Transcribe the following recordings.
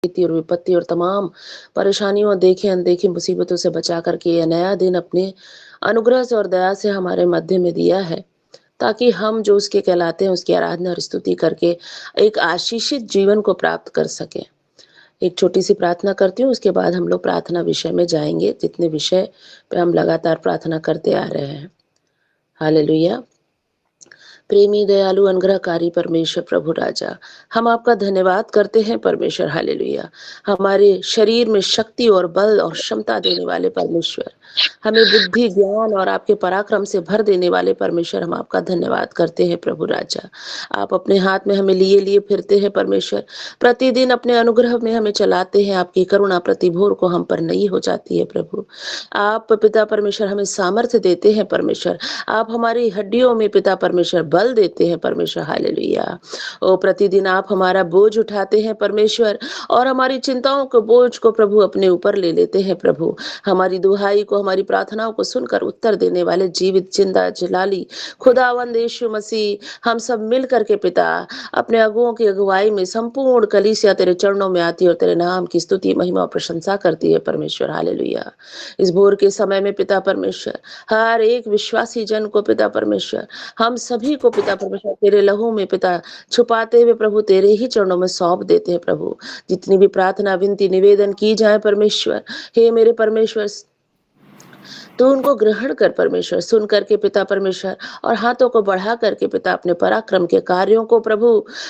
स्थिति और विपत्ति और तमाम परेशानियों और देखी अनदेखी मुसीबतों से बचा करके ये नया दिन अपने अनुग्रह से और दया से हमारे मध्य में दिया है, ताकि हम जो उसके कहलाते हैं उसकी आराधना और स्तुति करके एक आशीषित जीवन को प्राप्त कर सकें। एक छोटी-सी प्रार्थना करती हूँ, उसके बाद हम लोग प्रार्थना विषय में जाएँगे, जितने विषय पे हम लगातार प्रार्थना करते आ रहे हैं। हालेलुया। प्रेमी, दयालु, अनुग्रहकारी परमेश्वर प्रभु राजा, हम आपका धन्यवाद करते हैं परमेश्वर। हालेलुया। हमारे शरीर में शक्ति और बल और क्षमता देने वाले परमेश्वर, हमें बुद्धि, ज्ञान और आपके पराक्रम से भर देने वाले परमेश्वर, हम आपका धन्यवाद करते हैं प्रभु राजा। आप अपने हाथ में हमें लिए लिए फिरते हैं परमेश्वर, प्रतिदिन अपने अनुग्रह में हमें चलाते हैं। आपकी करुणा प्रति भोर को हम पर नई हो जाती है प्रभु। आप पिता परमेश्वर हमें सामर्थ्य देते हैं परमेश्वर, आप हमारी हड्डियों में पिता परमेश्वर बल देते हैं परमेश्वर। हालेलुया। ओ प्रतिदिन आप हमारा बोझ उठाते हैं परमेश्वर, और हमारी चिंताओं को बोझ को प्रभु अपने ऊपर ले लेते हैं प्रभु। हमारी दुहाई को, हमारी प्रार्थनाओं को सुनकर उत्तर देने वाले जीवित जिंदा जलाली खुदावंद यीशु मसीह, हम सब मिल करके पिता अपने अगुओं की अगुवाई में संपूर्ण कलीसिया तेरे चरणों में आती है और तेरे नाम की स्तुति, महिमा और प्रशंसा करती है परमेश्वर। हालेलुया। इस भोर के समय में पिता परमेश्वर, हर एक विश्वासी जन को पिता परमेश्वर, हम सभी को पिता परमेश्वर तेरे लहू में पिता छुपाते हुए प्रभु तेरे ही चरणों में सौंप देते हैं प्रभु। जितनी भी प्रार्थना विनती निवेदन की जाए परमेश्वर, हे मेरे परमेश्वर, तो उनको ग्रहण कर परमेश्वर, सुन करके पिता परमेश्वर, और हाथों को बढ़ा करके पिता अपने पराक्रम के कार्यों को प्रभु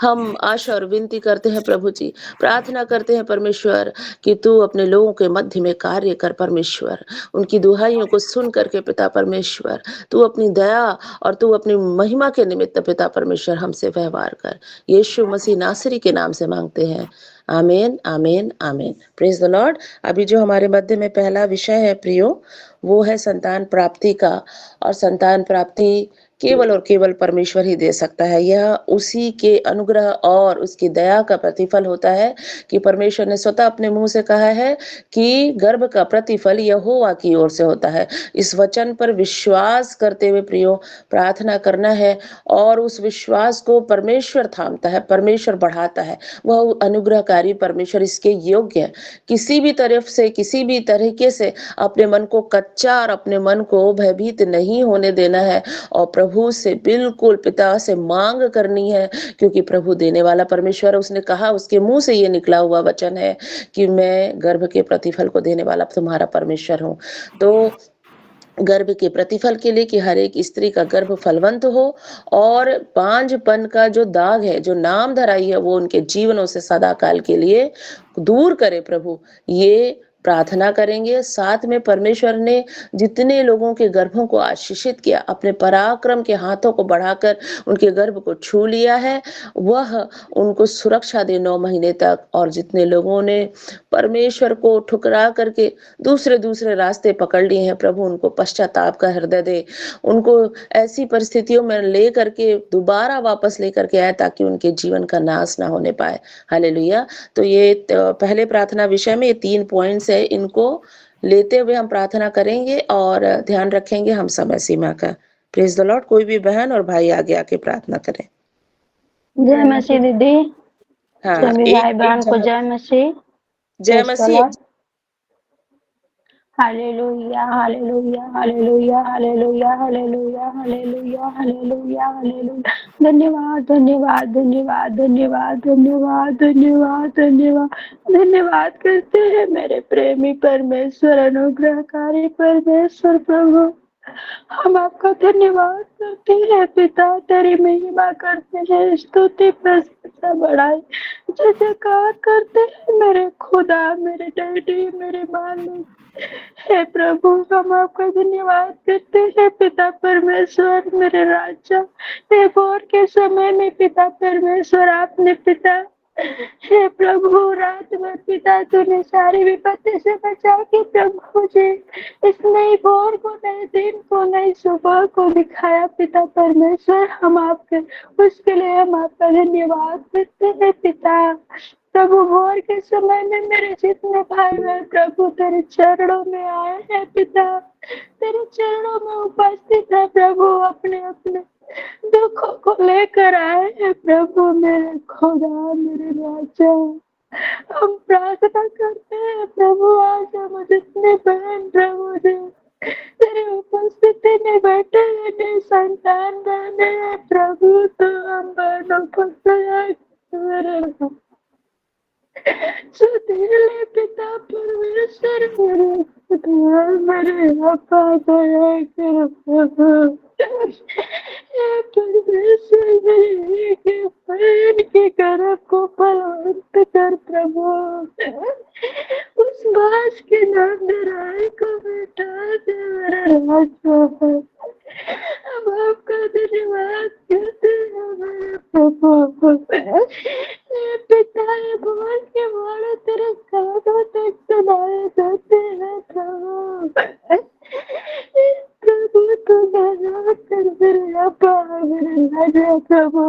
हम आशा और विनती करते हैं प्रभु जी। प्रार्थना करते हैं परमेश्वर कि तू अपने लोगों के मध्य में कार्य कर परमेश्वर। उनकी दुहाइयों को सुन करके पिता परमेश्वर, तू अपनी दया और तू अपनी महिमा के निमित्त पिता परमेश्वर हमसे व्यवहार कर। यीशु मसीह नासरी के नाम से मांगते हैं, आमीन, आमीन, आमीन। Praise the Lord. अभी जो हमारे मध्य में पहला विषय है प्रियो, वो है संतान प्राप्ति का। और संतान प्राप्ति केवल और केवल परमेश्वर ही दे सकता है। यह उसी के अनुग्रह और उसकी दया का प्रतिफल होता है कि परमेश्वर ने स्वतः अपने मुंह से कहा है कि गर्भ का प्रतिफल यहोवा की ओर से होता है। इस वचन पर विश्वास करते हुए प्रियो प्रार्थना करना है, और उस विश्वास को परमेश्वर थामता है, परमेश्वर बढ़ाता है। वह अनुग्रहकारी परमेश्वर इसके योग्य है। किसी भी तरफ से, किसी भी तरीके से अपने मन को कच्चा और अपने मन को भयभीत नहीं होने देना है, और प्रभु से बिल्कुल पिता से मांग करनी है, क्योंकि प्रभु देने वाला परमेश्वर है। उसने कहा, उसके मुंह से ये निकला हुआ वचन है कि मैं गर्भ के प्रतिफल को देने वाला तुम्हारा परमेश्वर हूँ। तो गर्भ के प्रतिफल के लिए कि हर एक स्त्री का गर्भ फलवंत हो, और बांझपन का जो दाग है, जो नाम धराई है, वो उनके जीवनों से सदा काल के लिए दूर करे प्रभु। ये प्रार्थना करेंगे। साथ में परमेश्वर ने जितने लोगों के गर्भों को आशीषित किया, अपने पराक्रम के हाथों को बढ़ाकर उनके गर्भ को छू लिया है, वह उनको सुरक्षा दे 9 महीने तक। और जितने लोगों ने परमेश्वर को ठुकरा करके दूसरे दूसरे रास्ते पकड़ लिए हैं, प्रभु उनको पश्चाताप का हृदय दे, उनको ऐसी परिस्थितियों में ले करके दोबारा वापस लेकर के आए, ताकि उनके जीवन का नाश ना होने पाए। हालेलुया। तो ये पहले प्रार्थना विषय में ये 3 पॉइंट्स है, इनको लेते हुए हम प्रार्थना करेंगे और ध्यान रखेंगे हम समय सीमा का। Praise the Lord. कोई भी बहन और भाई आगे आके प्रार्थना करें। जय मसीह दीदी। हाँ, सभी भाई बहन को जय जय मसीह। जय मसीह। हालेलुया, हालेलुया, हालेलुया, हालेलुया, हालेलुया, हालेलुया, हालेलुया, हालेलुया। धन्यवाद, धन्यवाद, धन्यवाद, धन्यवाद, धन्यवाद, धन्यवाद, धन्यवाद, धन्यवाद करते हैं मेरे प्रेमी परमेश्वर, अनुग्रहकारी परमेश्वर प्रभु। हम आपका धन्यवाद करते हैं पिता, तेरी महिमा करते हैं, स्तुति प्रशंसा बढ़ाई जय जयकार करते हैं मेरे खुदा, मेरे डैडी, मेरे मालिक। हे प्रभु, हम आपका धन्यवाद करते हैं पिता परमेश्वर, मेरे राजा। हे भोर के समय में पिता परमेश्वर, आपने पिता, हे प्रभु, रात में पिता तूने सारी विपत्ति से बचा के प्रभु जी इस नई भोर को, नए दिन को, नई सुबह को दिखाया पिता परमेश्वर। हम आपके उसके लिए हम आपका धन्यवाद करते हैं पिता। प्रभु, भोर के समय में मेरे जितने भाई बहन प्रभु तेरे चरणों में आए हैं पिता, तेरे चरणों में उपस्थित है प्रभु, अपने अपने दुखों को लेकर आए हैं प्रभु, मेरे खुदा, मेरे राजा। हम प्रार्थना करते हैं प्रभु, आज हम जितने बहन प्रभु जी तेरे उपस्थिति में बैठे हैं, मेरे संतान बहने हैं प्रभु, तो हम बहनों को दया कर। सुधीले पिता परमेश्वर मेरे खुदा, मेरे आपा दया करो प्रभु। हे परमेश्वर मेरे एक बहन के गर्भ को बलवंत कर प्रभु, उस बास के नाम राय को मिटा दे मेरा राज प्रभु। हम आपका धन्यवाद करते हैं मेरे प्रभु। हे पिता, ये बोल के बोले तेरे कानों तक सुनाए जाते हैं प्रभु। प्रभु तू नाराज कर मेरे आपा, मेरे राजा प्रभु।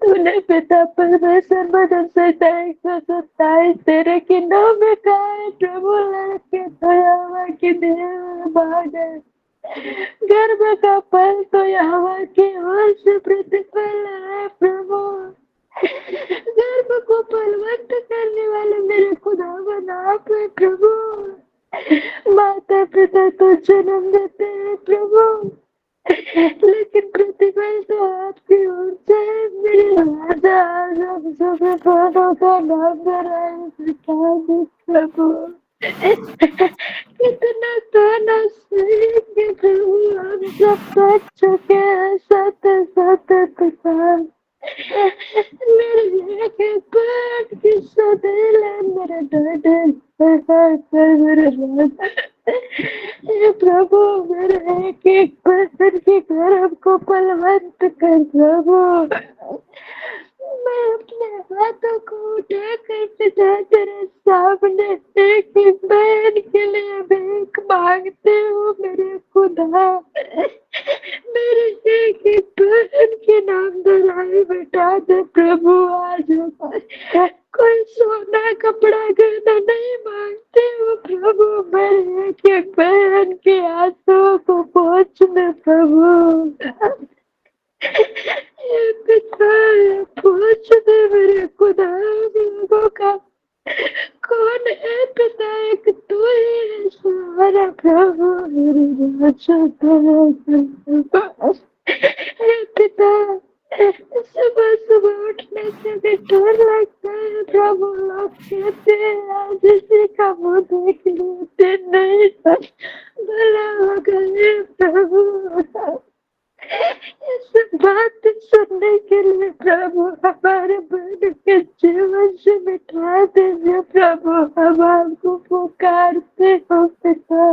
तूने पिता परमेश्वर मदन से 127 तेरे किन्नों में कहा है प्रभु, लड़के तो यहोवा की देह भाग है, गर्भ का फल तो यहोवा की ओर से प्रतिफल है प्रभु। गर्भ को फलवंत करने वाले मेरे खुदा आप है प्रभु। माता पिता तो जन्म देते हैं प्रभु, लेकिन प्रतिफल तो आपकी ओर से है मेरे राजा। आज हम सभी बहनों का नाम सिखा दे प्रभु। कितना ताना सहेंगे प्रभु, हम सब थक चुके हैं सत सत पिता। मेरे के पेट की सदैल मेरे डर मेरे हे प्रभु, मेरे एक बहन के गर्भ को बलवंत कर प्रभु। मैं अपने हाथों को उठा कर पिता तेरे सामने एक बहन के लिए भीख मांगते हूँ मेरे खुदा। मेरे एक बहन के नाम दोहराए बिठा दे प्रभु। आज कोई सोना कपड़ा गहना नहीं मांगते हो प्रभु, मेरे एक बहन के आंसुओं को पोंछ दे प्रभु। पिता पूछ दे मेरे खुदा, लोगों का कौन है पिता, एक तू ही है सहारा प्रभु। मेरे राजा पिता, सुबह सुबह उठने से भी डर लगता है प्रभु। लोग कहते हैं आज इसी का मुँह देख लेते नहीं तो भला हो गए प्रभु। इस बात सुनने के लिए प्रभु हमारे बहन के जीवन से मिटा दीजिए प्रभु। हम आपको पुकारते हो पिता।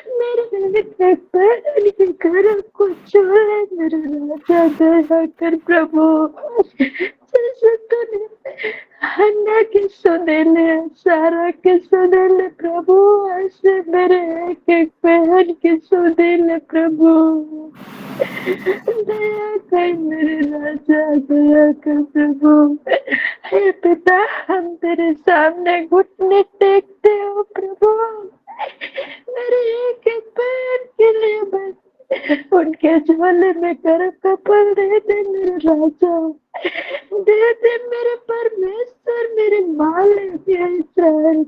मेरे बहन के घर को छोड़े मेरे राजा दया कर प्रभु। जैसे तूने हन्ना के सुनेले, सारा के सुनेले प्रभु, ऐसे मेरे एक एक बहन के सुनेले प्रभु। दया कर मेरे राजा, दया कर प्रभु। हे पिता, हम तेरे सामने घुटने टेकते हो प्रभु। मेरे एक एक बहन के लिए बस उनके झोले में गर्भ का फल दे दे मेरे राजा, दे दे मेरे परमेश्वर, मेरे मालिक इस्राएल।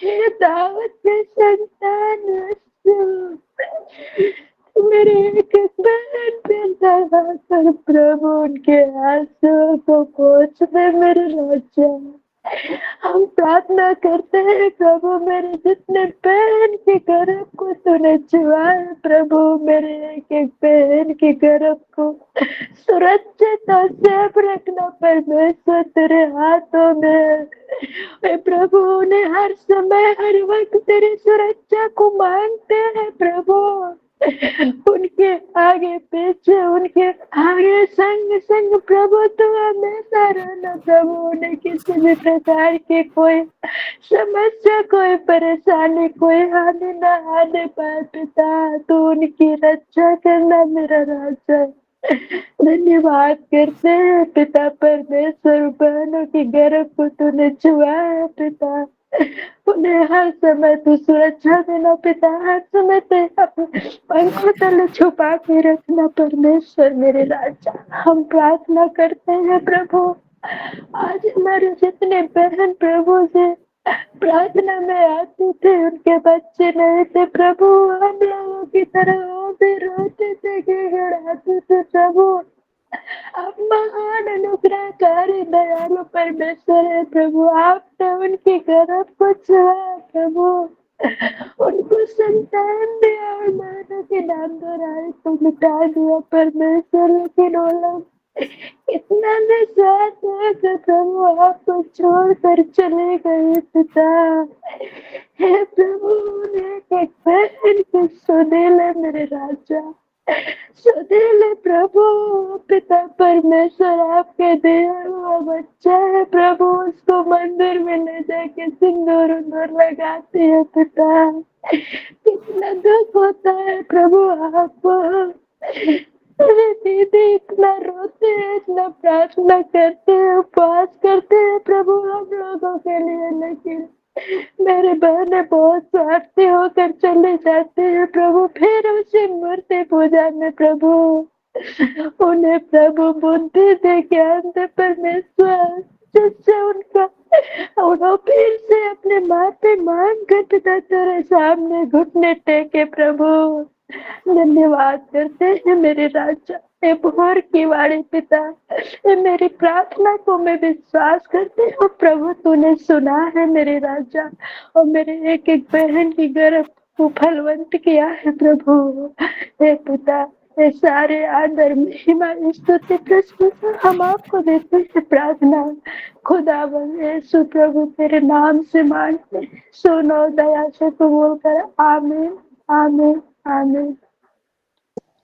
हे दाऊद के संतान, मेरे एक बहन पे दया कर प्रभु, उनके आंसू को पोंछ दे मेरे राजा। हम प्रार्थना करते हैं प्रभु, मेरे जितने बहन के गर्भ को तूने छुआ है प्रभु, मेरे एक एक बहन के गर्भ को सुरक्षित और सेफ रखना परमेश्वर तेरे हाथों में। प्रभु, उन्हें हर समय हर वक्त तेरी सुरक्षा को मांगते हैं प्रभु। उनके आगे पीछे, उनके आगे संग संग प्रभु तू हमेशा रहना प्रभु। उन्हें किसी भी प्रकार की कोई समस्या, कोई परेशानी, कोई हानि न आने पाए पिता। तू उनकी रक्षा करना मेरा राजा। धन्यवाद करते हैं पिता परमेश्वर, बहनों के गर्भ को तूने छुआ है पिता। उन्हें हर समय तू सुरक्षा देना पिता, हर समय ते अपने पंखों तले छुपा के रखना परमेश्वर मेरे राजा। हम प्रार्थना करते हैं प्रभु, आज हमारे जितने बहन प्रभु से प्रार्थना में आते थे, उनके बच्चे नहीं थे प्रभु, हम लोगों की तरह वो भी रोते थे, गिड़गिड़ाते थे प्रभु। आप महान अनुग्रहकारी दयालु परमेश्वर है प्रभु, आपने उनकी गर्भ को छुआ प्रभु, उनको संतान दिया और मानो की नाम दोहराए तो मिटा दिया परमेश्वर। लेकिन वो लोग इतना निस्वार्थ है कि प्रभु आपको छोड़कर चले गए पिता। हे प्रभु, उन्हें एक बहन के सुधेले मेरे राजा, सुधेले प्रभु पिता परमेश्वर, आपके दिया हुआ बच्चा है प्रभु, उसको मंदिर में ले जाके सिंदूर उंदूर लगाते हैं पिता। कितना दुख होता है प्रभु आपको। अरे दीदी इतना रोते हैं, इतना प्रार्थना करते हैं, उपवास करते हैं प्रभु हम लोगों के लिए, लेकिन मेरे बहने बहुत स्वार्थी होकर चले जाते हैं प्रभु, फिर उसी मूर्ति पूजा में प्रभु उन्हें प्रभु बुद्धि दे, ज्ञान दे परमेश्वर, जिससे उनका उन्होंने फिर से अपने माथे मांग कर पिता तेरे सामने घुटने टेके प्रभु। धन्यवाद करते हैं मेरे राजा, हे भोर की वाणी पिता, मेरी प्रार्थना को मैं विश्वास करती हूँ प्रभु, तूने सुना है मेरे राजा, और मेरे एक एक बहन की गर्भ को फलवंत किया है प्रभु। हे पिता, ये सारे आदर महिमा स्तुति प्रशंसा हम आपको देते हैं प्रार्थना खुदावंद यीशु प्रभु तेरे नाम से मांगते, सुनो दया से कबूल कर, आमीन आमीन आमीन।